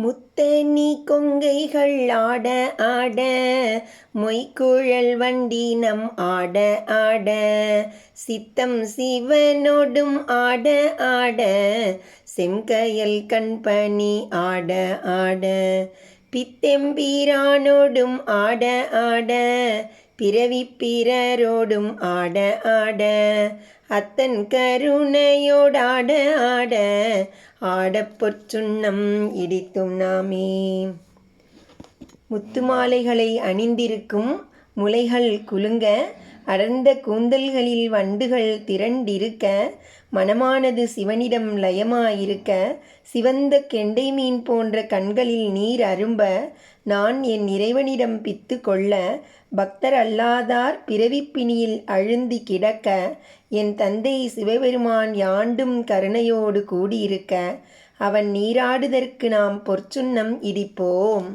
முத்தணி கொங்கைகள் ஆட ஆட மொய்குழல் வண்டி நம் ஆட ஆட சித்தம் சிவனோடும் ஆட ஆட செங்கயல் கண்பனி ஆட ஆட பித்தெம்பீரானோடும் ஆட ஆட பிறவி பிறரோடும் ஆட ஆட அத்தன் கருணையோடாட ஆட ஆடப் பொற்சுண்ணம் இடித்தும் நாமே. முத்துமாலைகளை அணிந்திருக்கும் முலைகள் குலுங்க, அடர்ந்த கூந்தல்களில் வண்டுகள் திரண்டிருக்க, மனமானது சிவனிடம் லயமாயிருக்க, சிவந்த கெண்டை மீன் போன்ற கண்களில் நீர் அரும்ப, நான் என் இறைவனிடம் பித்து கொள்ள, பக்தர் அல்லாதார் பிறவிப்பிணியில் அழுந்தி கிடக்க, என் தந்தை சிவபெருமான் யாண்டும் கருணையோடு கூடியிருக்க, அவன் நீராடுதற்கு நாம் பொற்சுண்ணம் இடிப்போம்.